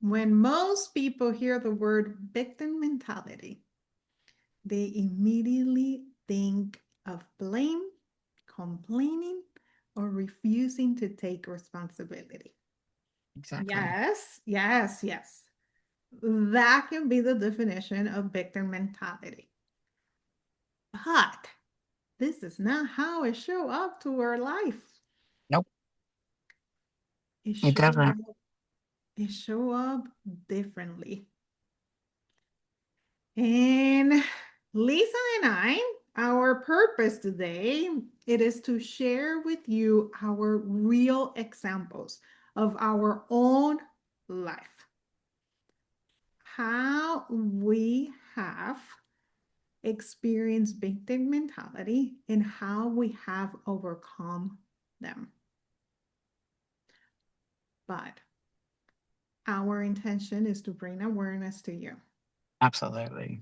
When most people hear the word victim mentality, they immediately think of blame, complaining, or refusing to take responsibility. Exactly. Yes, yes, yes. That can be the definition of victim mentality. But this is not how it show up to our life. Nope, It it show doesn't. up, it show up differently. And Lisa and our purpose today, it is to share with you our real examples of our own life. How we have experienced victim mentality and how we have overcome them. But our intention is to bring awareness to you. Absolutely.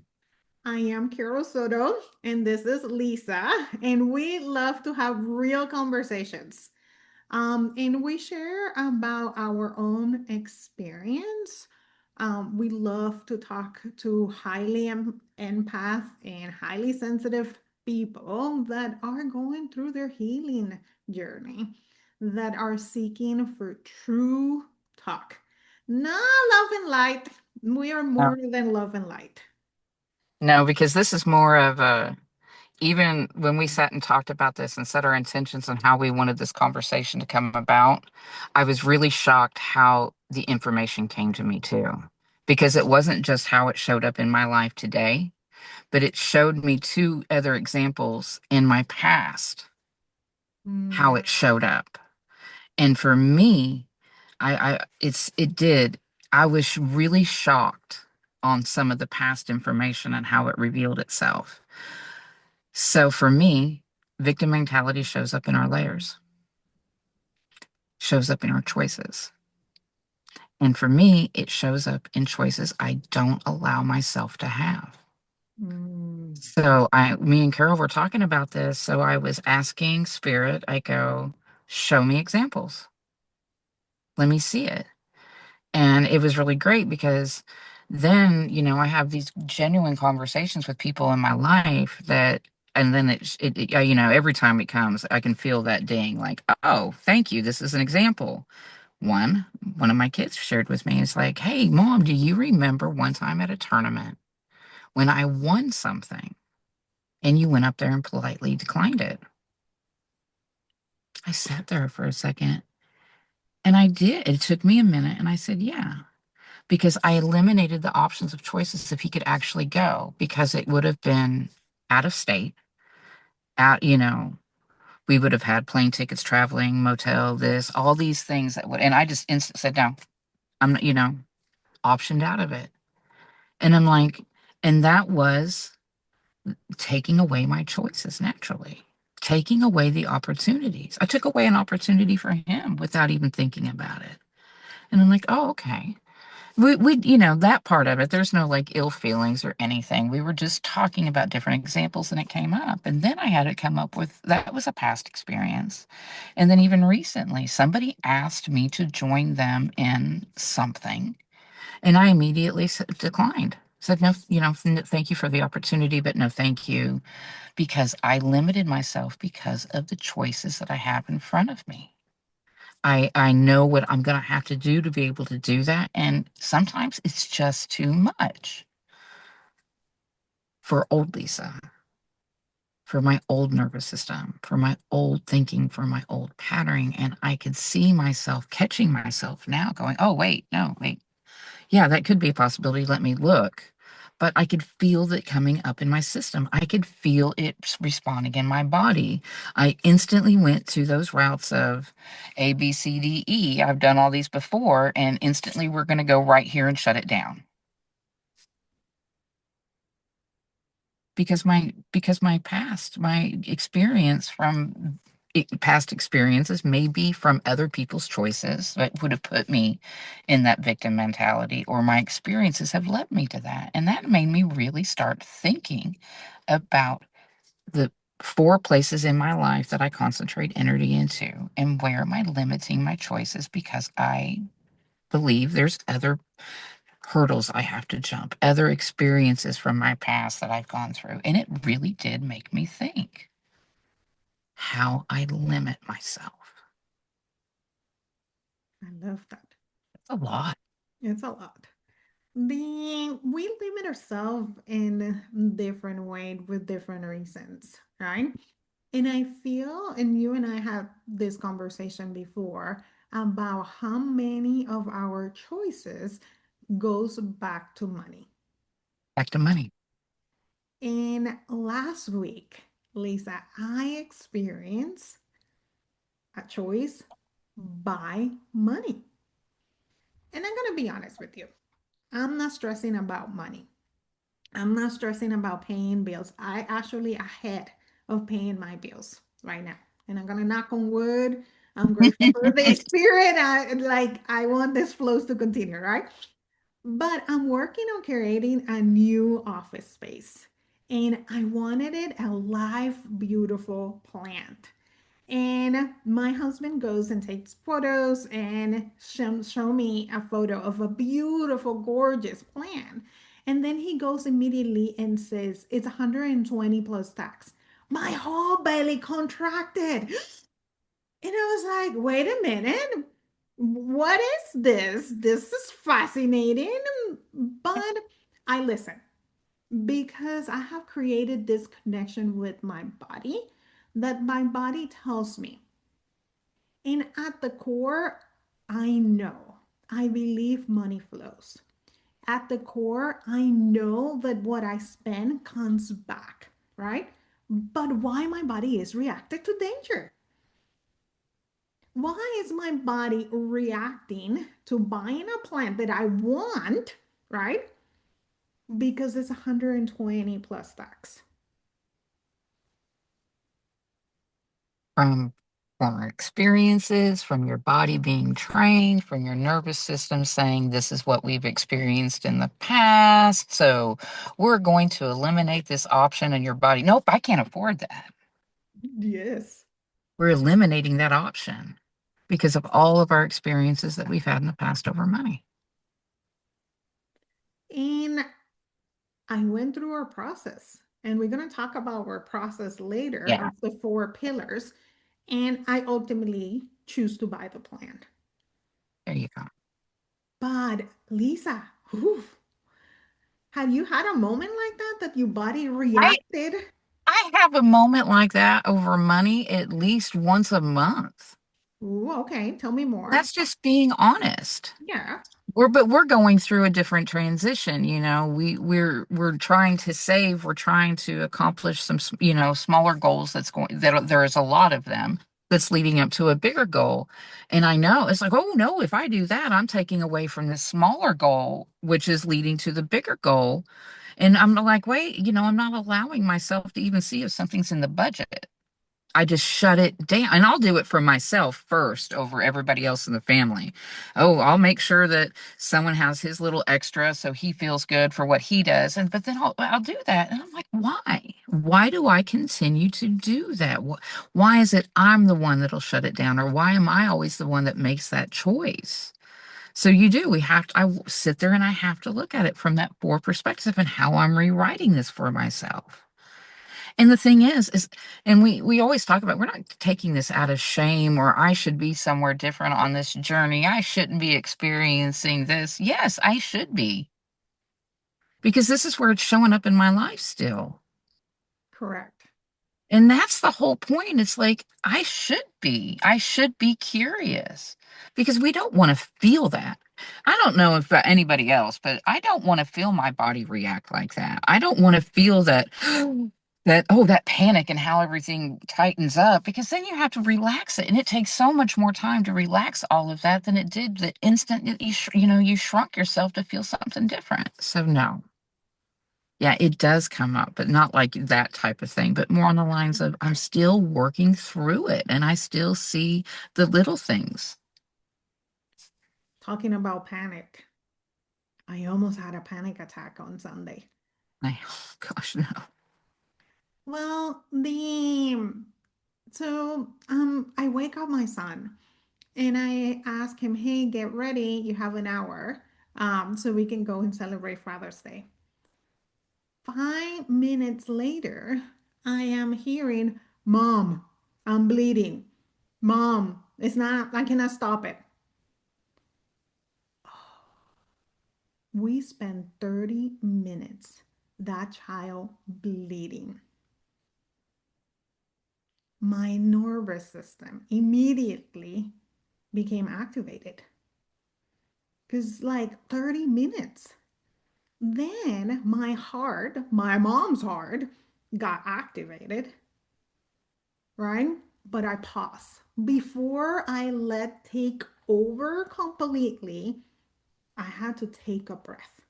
I am Carol Soto, and this is Lisa, and we love to have real conversations. And we share about our own experience. We love to talk to highly empath and highly sensitive people that are going through their healing journey, that are seeking for true talk, not love and light. We are No, more than love and light. no, because this is more of a, even when we sat and talked about this and set our intentions on how we wanted this conversation to come about, I was really shocked how the information came to me too. Because it wasn't just how it showed up in my life today, but it showed me two other examples in my past, how Mm. it showed up. And for me, it did. I was really shocked on some of the past information and how it revealed itself. So for me, victim mentality shows up in our layers, shows up in our choices. And for me, it shows up in choices I don't allow myself to have. Mm. So me and Carol were talking about this. So I was asking Spirit, I go, show me examples. Let me see it. And it was really great because then, I have these genuine conversations with people in my life that, and then every time it comes, I can feel that ding like, oh, thank you. This is an example. One of my kids shared with me, is like, hey, mom, do you remember one time at a tournament when I won something and you went up there and politely declined it? I sat there for a second and I did. It took me a minute and I said, yeah, because I eliminated the options of choices if he could actually go, because it would have been out of state, out, we would have had plane tickets, traveling, motel, this, all these things that would, and I just instantly said, no, I'm not, optioned out of it. And I'm like, and that was taking away my choices naturally, taking away the opportunities. I took away an opportunity for him without even thinking about it. And I'm like, oh, okay. That part of it, there's no like ill feelings or anything. We were just talking about different examples and it came up. And then I had to come up with, that was a past experience. And then even recently, somebody asked me to join them in something. And I immediately declined. Said, no, thank you for the opportunity, but no, thank you. Because I limited myself because of the choices that I have in front of me. I know what I'm going to have to do to be able to do that. And sometimes it's just too much for old Lisa, for my old nervous system, for my old thinking, for my old patterning. And I could see myself catching myself now going, oh, wait, no, wait. Yeah, that could be a possibility. Let me look. But I could feel that coming up in my system. I could feel it responding in my body. I instantly went to those routes of A, B, C, D, E. I've done all these before, and instantly we're going to go right here and shut it down. Because my past, my experience from past experiences, maybe from other people's choices that would have put me in that victim mentality, or my experiences have led me to that. And that made me really start thinking about the four places in my life that I concentrate energy into, and where am I limiting my choices because I believe there's other hurdles I have to jump, other experiences from my past that I've gone through. And it really did make me think how I limit myself. I love that. It's a lot. It's a lot. We limit ourselves in different ways with different reasons, right? And I feel, and you and I had this conversation before about how many of our choices goes back to money. Back to money. And last week, Lisa, I experienced a choice by money. And I'm going to be honest with you. I'm not stressing about money. I'm not stressing about paying bills. I actually ahead of paying my bills right now. And I'm gonna knock on wood. I'm grateful for the spirit. I want this flows to continue, right? But I'm working on creating a new office space. And I wanted it a live, beautiful plant. And my husband goes and takes photos and show me a photo of a beautiful, gorgeous plant. And then he goes immediately and says, it's 120 plus tax. My whole belly contracted. And I was like, wait a minute. What is this? This is fascinating. But I listen because I have created this connection with my body that my body tells me. And at the core, I know, I believe money flows. At the core, I know that what I spend comes back, right? But why my body is reacting to danger? Why is my body reacting to buying a plant that I want, right? Because it's 120 plus tax. From former experiences, from your body being trained, from your nervous system saying this is what we've experienced in the past. So we're going to eliminate this option in your body. Nope, I can't afford that. Yes. We're eliminating that option because of all of our experiences that we've had in the past over money. And I went through our process, and we're going to talk about our process later Yeah, of the four pillars. And I ultimately choose to buy the plant. there you go. But Lisa, whew, have you had a moment like that that your body I reacted? I have a moment like that over money at least once a month. Ooh, okay, tell me more. That's just being honest. Yeah, We're going through a different transition, you know. We're trying to save, we're trying to accomplish some, smaller goals that there is a lot of them that's leading up to a bigger goal. And I know it's like, oh no, if I do that, I'm taking away from this smaller goal, which is leading to the bigger goal. And I'm like, wait, I'm not allowing myself to even see if something's in the budget. I just shut it down. And I'll do it for myself first over everybody else in the family. Oh, I'll make sure that someone has his little extra so he feels good for what he does. But then I'll do that. And I'm like, why? Why do I continue to do that? Why is it I'm the one that'll shut it down? Or why am I always the one that makes that choice? So you do. I sit there and I have to look at it from that four perspective and how I'm rewriting this for myself. And the thing is, and we always talk about we're not taking this out of shame or I should be somewhere different on this journey. I shouldn't be experiencing this. Yes, I should be because this is where it's showing up in my life still. correct. And that's the whole point. It's like I should be curious because we don't want to feel that. I don't know if anybody else, but I don't want to feel my body react like that. I don't want to feel that that panic and how everything tightens up because then you have to relax it and it takes so much more time to relax all of that than it did the instant that you shrunk yourself to feel something different. So no. Yeah, it does come up, but not like that type of thing, but more on the lines of I'm still working through it and I still see the little things. Talking about panic, I almost had a panic attack on Sunday. Oh gosh, no. Well, I wake up my son And I asked him, hey, get ready. You have an hour so we can go and celebrate Father's Day. 5 minutes later, I am hearing, Mom, I'm bleeding. Mom, it's not, I cannot stop it. We spent 30 minutes, that child bleeding. My nervous system immediately became activated because, like, 30 minutes. Then my heart, my mom's heart, got activated, right? But I paused. Before I let take over completely, I had to take a breath.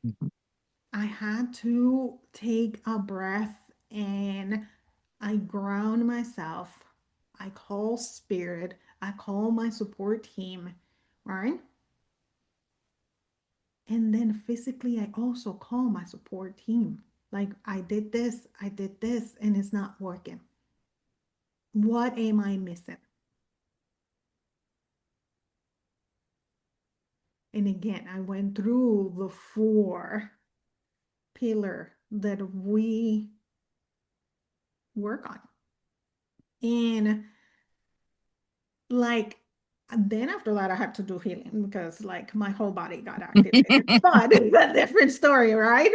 Mhm. I had to take a breath and I ground myself. I call spirit. I call my support team, right? And then physically, I also call my support team. Like, I did this, and it's not working. What am I missing? And again, I went through the four pillar that we work on. And like, then after that, I had to do healing because like my whole body got activated. But it's a different story, right?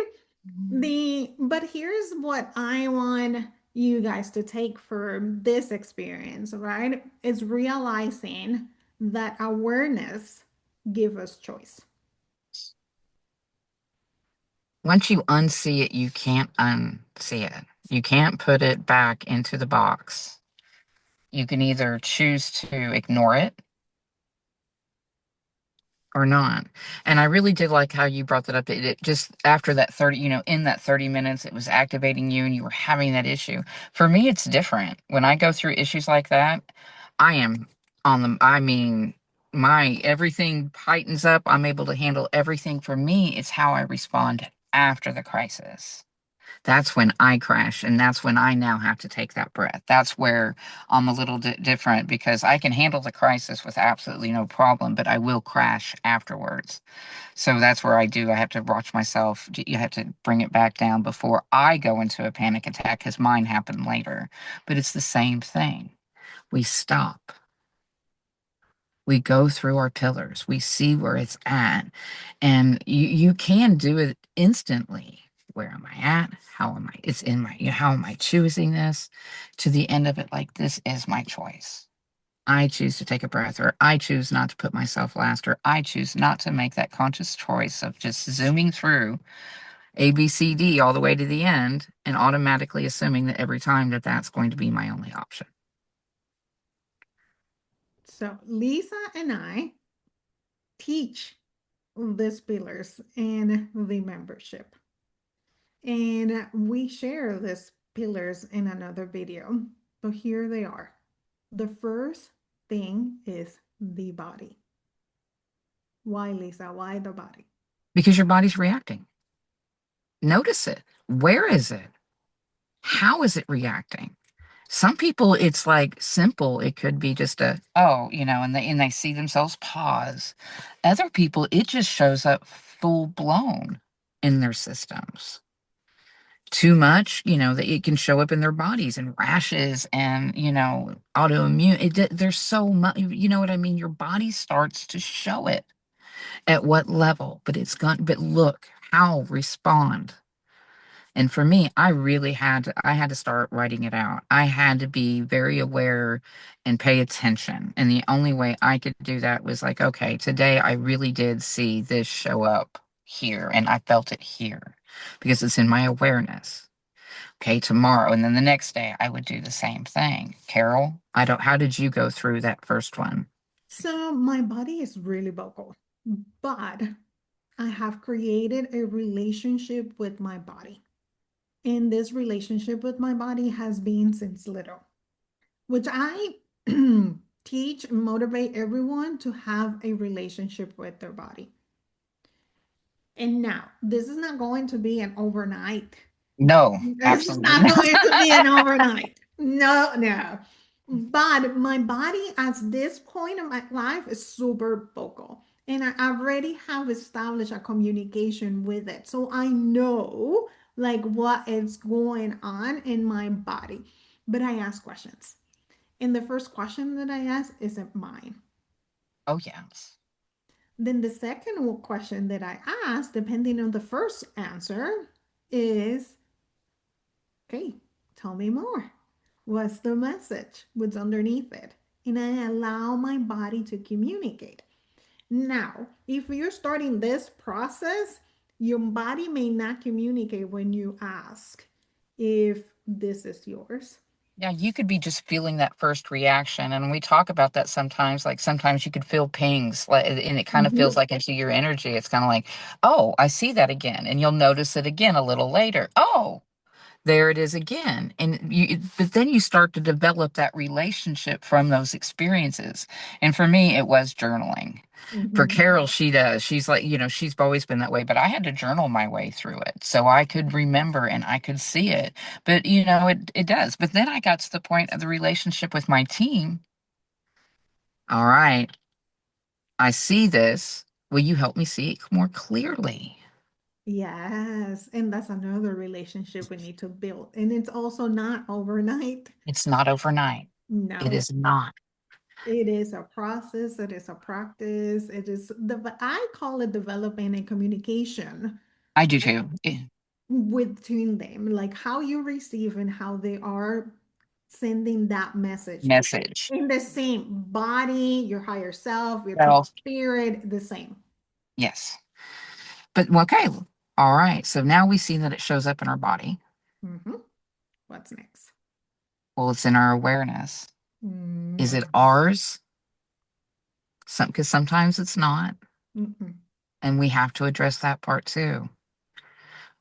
But here's what I want you guys to take for this experience, right? Is realizing that awareness give us choice. Once you unsee it, you can't unsee it. You can't put it back into the box. You can either choose to ignore it or not. And I really did like how you brought that up. It just after that 30, in that 30 minutes, it was activating you and you were having that issue. For me, it's different. When I go through issues like that, I am I mean, my everything heightens up. I'm able to handle everything. For me, it's how I respond after the crisis. That's when I crash, and that's when I now have to take that breath. That's where I'm a little different because I can handle the crisis with absolutely no problem, but I will crash afterwards. So that's where I have to watch myself. You have to bring it back down before I go into a panic attack because mine happened later. But it's the same thing. We stop. We go through our pillars. We see where it's at. And you can do it instantly. Where am I at? How am I? It's in my, how am I choosing this? To the end of it, like, this is my choice. I choose to take a breath, or I choose not to put myself last, or I choose not to make that conscious choice of just zooming through A, B, C, D all the way to the end and automatically assuming that every time that that's going to be my only option. So Lisa and I teach these pillars in the membership. And we share these pillars in another video. But here they are. The first thing is the body. Why, Lisa? Why the body? Because your body's reacting. Notice it. Where is it? How is it reacting? Some people, it's like simple. It could be just a, oh, and they see themselves pause. Other people, it just shows up full blown in their systems. Too much, that it can show up in their bodies and rashes and, autoimmune. There's so much, you know what I mean? Your body starts to show it at what level, but look, how respond. And for me, I had to start writing it out. I had to be very aware and pay attention. And the only way I could do that was like, okay, today I really did see this show up here and I felt it here because it's in my awareness. Okay, tomorrow. And then the next day I would do the same thing. Carol, how did you go through that first one? So my body is really vocal, but I have created a relationship with my body. And this relationship with my body has been since little, which I teach and motivate everyone to have a relationship with their body. And now, this is not going to be an overnight. No, This is absolutely not not. going to be an overnight. No, no. But my body at this point in my life is super vocal. And I already have established a communication with it. So I know like what is going on in my body. But I ask questions. And the first question that I ask isn't mine. Oh, yes. Then the second question that I ask, depending on the first answer, is okay, tell me more. What's the message? What's underneath it? And I allow my body to communicate. Now, if you're starting this process, your body may not communicate when you ask if this is yours. Yeah, you could be just feeling that first reaction. And we talk about that sometimes. Like sometimes you could feel pings, like, and it kind of feels Mhm. like into your energy. It's kind of like, oh, I see that again. And you'll notice it again a little later. Oh, there it is again. But then you start to develop that relationship from those experiences. And for me, it was journaling. For Mhm. Carol, she does. She's like, she's always been that way, but I had to journal my way through it so I could remember and I could see it. But, it does. But then I got to the point of the relationship with my team. All right, I see this. Will you help me see it more clearly? Yes, and that's another relationship we need to build. And it's also not overnight. It's not overnight. It No, is not. it is a process, it is a practice, it is I call it development and communication I do too. between them, like how you receive and how they are sending that message Message. in the same body, your higher self, your team Well, spirit, the same. yes. But okay. All right. So now we see that it shows up in our body. Mhm. What's next? Well, it's in our awareness. Is it Mm. ours? Because sometimes it's not. Mm-mm. And we have to address that part too.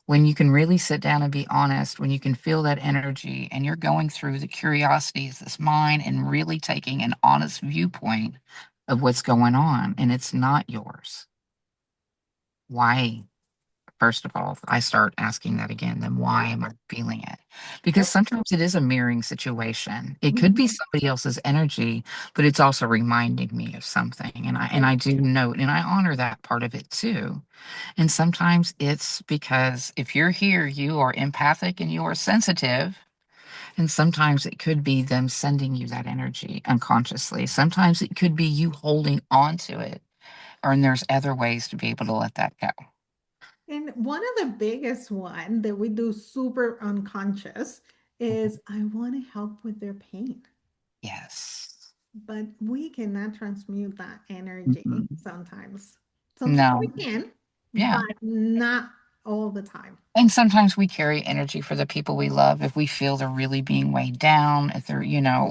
When you can really sit down and be honest, when you can feel that energy and you're going through the curiosities, this mind, and really taking an honest viewpoint of what's going on, and it's not yours. Why? First of all, I start asking that again, then why Yep. am I feeling it? Because Yep. sometimes it is a mirroring situation. It could be Mhm. somebody else's energy, but it's also reminding me of something. And I do note and I honor that part of it too. And sometimes it's because if you're here, you are empathic and you are sensitive. And sometimes it could be them sending you that energy unconsciously. Sometimes it could be you holding on to it. Or and there's other ways to be able to let that go. And one of the biggest one that we do super unconscious Mhm. is I want to help with their pain, Yes. but we cannot transmute that energy Mhm. sometimes. Sometimes we No. can, Yeah. but not all the time. And sometimes we carry energy for the people we love if we feel they're really being weighed down. If they're,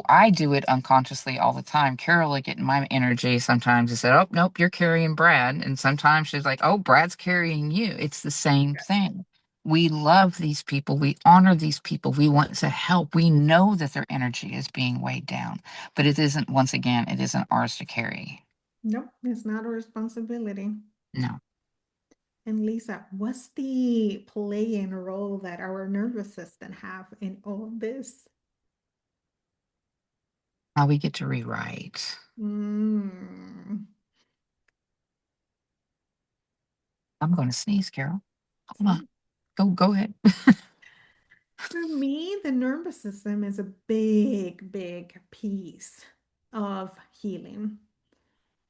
I do it unconsciously all the time. Carol will get in my energy sometimes and say, oh, nope, you're carrying Brad. And sometimes she's like, oh, Brad's carrying you. It's the same Yes. thing. We love these people. We honor these people. We want to help. We know that their energy is being weighed down, but it isn't, once again, it isn't ours to carry. Nope, it's not a responsibility. No. And Lisa, what's the play and role that our nervous system have in all of this? How we get to rewrite. Mm, I'm going to sneeze, Carol. Hold on. see, Go ahead. for me, the nervous system is a big, big piece of healing.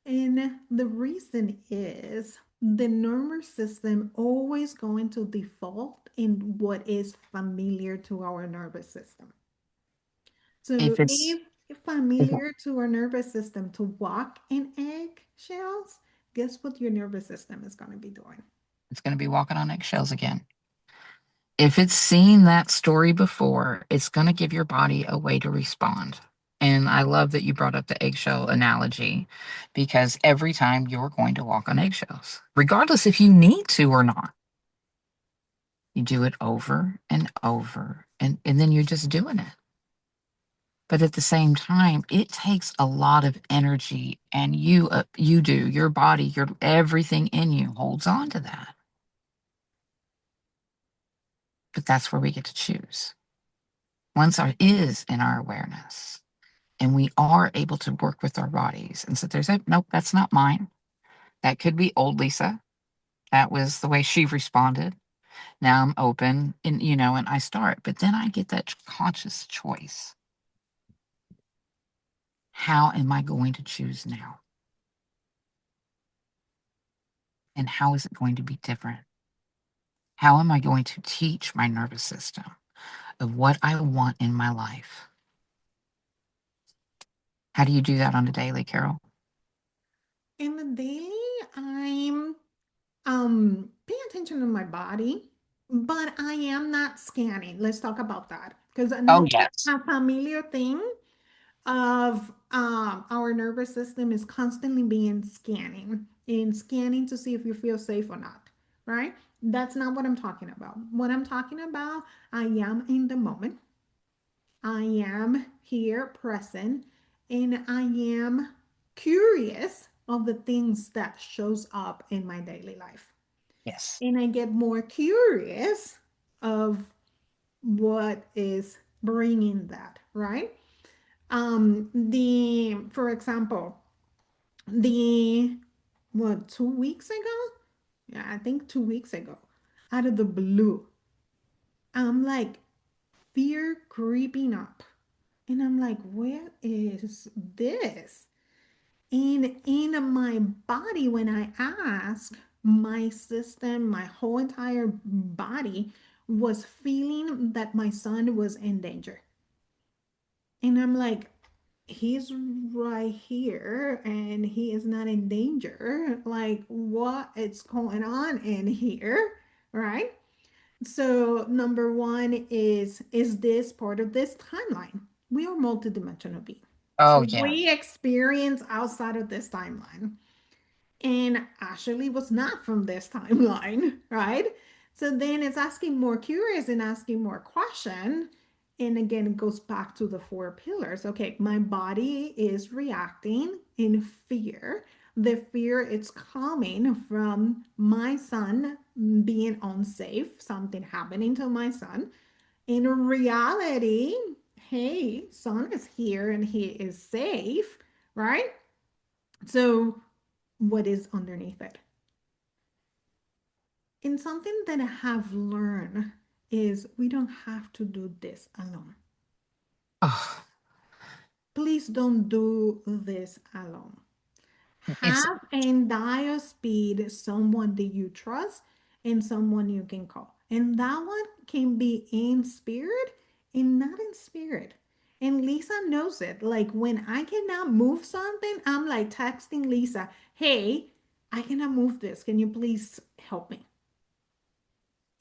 And the reason is the nervous system always going to default in what is familiar to our nervous system. So If it's if familiar to our nervous system to walk in eggshells, guess what your nervous system is going to be doing? It's going to be walking on eggshells again. If it's seen that story before, it's going to give your body a way to respond. And I love that you brought up the eggshell analogy because every time you're going to walk on eggshells, regardless if you need to or not, you do it over and over, and then you're just doing it. But at the same time, it takes a lot of energy, and you do your body, your everything in you holds on to that. But that's where we get to choose. Once our is in our awareness. And we are able to work with our bodies and sit there and say, nope, that's not mine. That could be old Lisa. That was the way she responded. Now I'm open and, and I start. But then I get that conscious choice. How am I going to choose now? And how is it going to be different? How am I going to teach my nervous system of what I want in my life? How do you do that on a daily, Carol? In the daily, I'm paying attention to my body, but I am not scanning. Let's talk about that because I Oh, know yes. a familiar thing of our nervous system is constantly being scanning to see if you feel safe or not, right? That's not what I'm talking about. What I'm talking about, I am in the moment. I am here present and I am curious of the things that shows up in my daily life. Yes. And I get more curious of what is bringing that, right? The For example, the what 2 weeks ago, yeah, I think 2 weeks ago, out of the blue, I'm like fear creeping up, and I'm like, what is this? And in my body, when I ask, my system, my whole entire body was feeling that my son was in danger. And I'm like, he's right here and he is not in danger. Like, what is going on in here? Right? So, number one is this part of this timeline? We are multidimensional beings. Oh, So, yeah. we experience outside of this timeline and actually was not from this timeline, right? So then it's asking more curious and asking more question. And again, it goes back to the four pillars. Okay, my body is reacting in fear. The fear it's coming from my son being unsafe, something happening to my son. In reality, hey, son is here and he is safe, right? So what is underneath it? And something that I have learned is we don't have to do this alone. Oh, Please don't do this alone. it's, Have in dial speed someone that you trust and someone you can call. And that one can be in spirit and not in spirit. And Lisa knows it. Like when I cannot move something, I'm like texting Lisa, hey, I cannot move this. Can you please help me?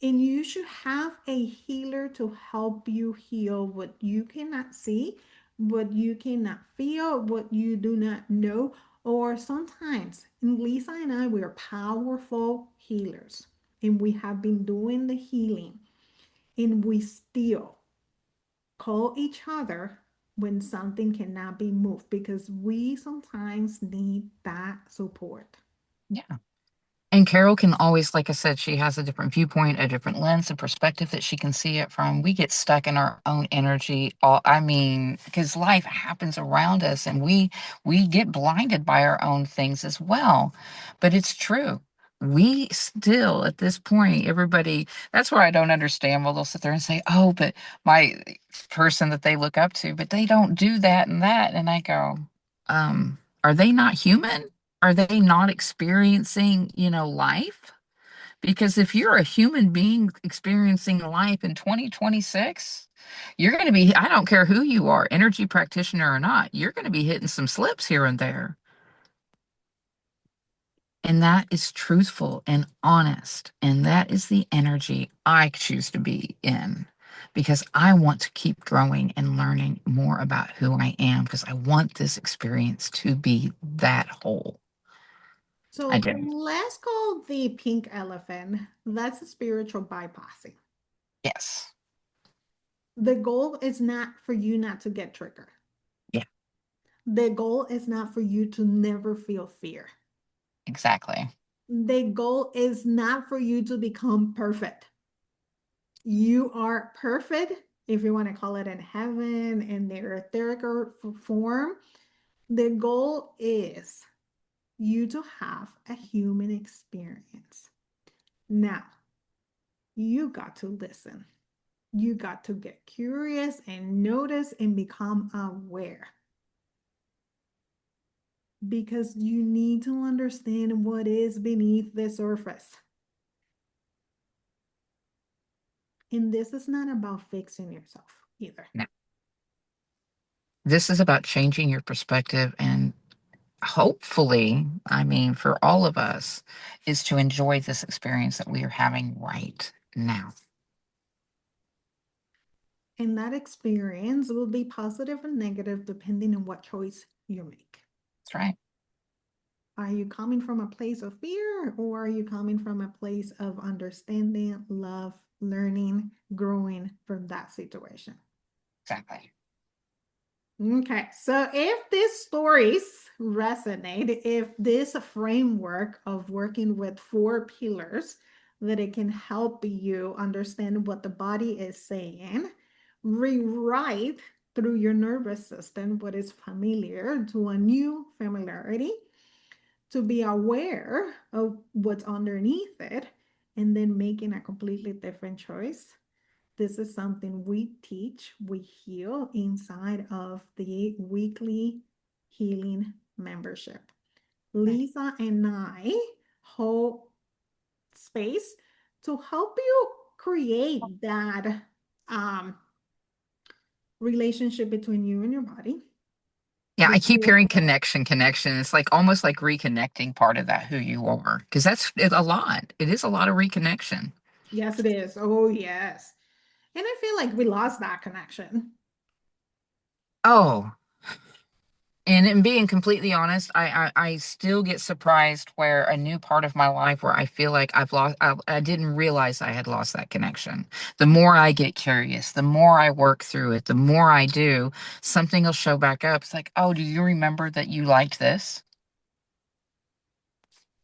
And you should have a healer to help you heal what you cannot see, what you cannot feel, what you do not know. Or sometimes, and Lisa and I, we are powerful healers. And we have been doing the healing. And we still call each other when something cannot be moved because we sometimes need that support. yeah. And Carol can always, like I said, she has a different viewpoint, a different lens and perspective that she can see it from. We get stuck in our own energy. I mean, because life happens around us and we get blinded by our own things as well. But it's true. We still, at this point, everybody, that's where I don't understand. Well, they'll sit there and say, oh, but my person that they look up to, but they don't do that and that. And I go, are they not human? Are they not experiencing, life? Because if you're a human being experiencing life in 2026, you're going to be, I don't care who you are, energy practitioner or not, you're going to be hitting some slips here and there. And that is truthful and honest. And that is the energy I choose to be in because I want to keep growing and learning more about who I am because I want this experience to be that whole. I So do. let's call the pink elephant. That's a spiritual bypassing. Yes. The goal is not for you not to get triggered. Yeah, The goal is not for you to never feel fear. exactly. The goal is not for you to become perfect. You are perfect if you want to call it in heaven, in their etheric form. The goal is you to have a human experience. Now, you got to listen. You got to get curious and notice and become aware because you need to understand what is beneath the surface. And this is not about fixing yourself either. No. This is about changing your perspective and hopefully, I mean, for all of us, is to enjoy this experience that we are having right now. And that experience will be positive and negative depending on what choice you make. That's right. Are you coming from a place of fear or are you coming from a place of understanding, love, learning, growing from that situation? Exactly. Okay, so if these stories resonate, if this framework of working with four pillars, that it can help you understand what the body is saying, rewrite through your nervous system what is familiar to a new familiarity, to be aware of what's underneath it, and then making a completely different choice. This is something we teach, we heal inside of the weekly healing membership. Right. Lisa and I hold space to help you create that um, relationship between you and your body. Yeah, I keep Between, hearing connection, connection. It's like almost like reconnecting part of that who you are, because it's a lot. It is a lot of reconnection. yes, it is. Oh, yes. And I feel like we lost that connection. Oh, and in being completely honest, I still get surprised where a new part of my life where I feel like I didn't realize I had lost that connection. The more I get curious, the more I work through it, the more I do, something will show back up. It's like, oh, do you remember that you liked this?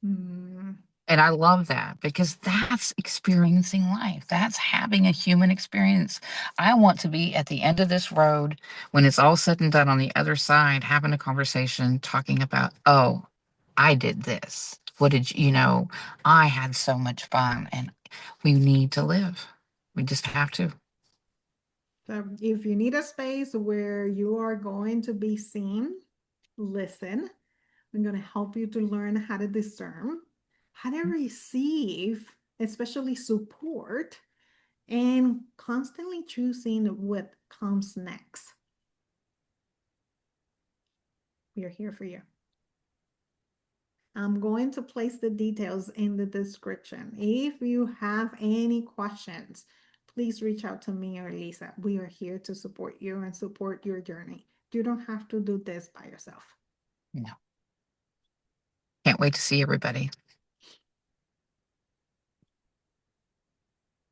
Hmm. And I love that because that's experiencing life. That's having a human experience. I want to be at the end of this road when it's all said and done on the other side, having a conversation, talking about, oh, I did this. What did I had so much fun and we need to live. We just have to. So if you need a space where you are going to be seen, listen. I'm going to help you to learn how to discern, how to receive, especially support, and constantly choosing what comes next. We are here for you. I'm going to place the details in the description. If you have any questions, please reach out to me or Lisa. We are here to support you and support your journey. You don't have to do this by yourself. No. Can't wait to see everybody.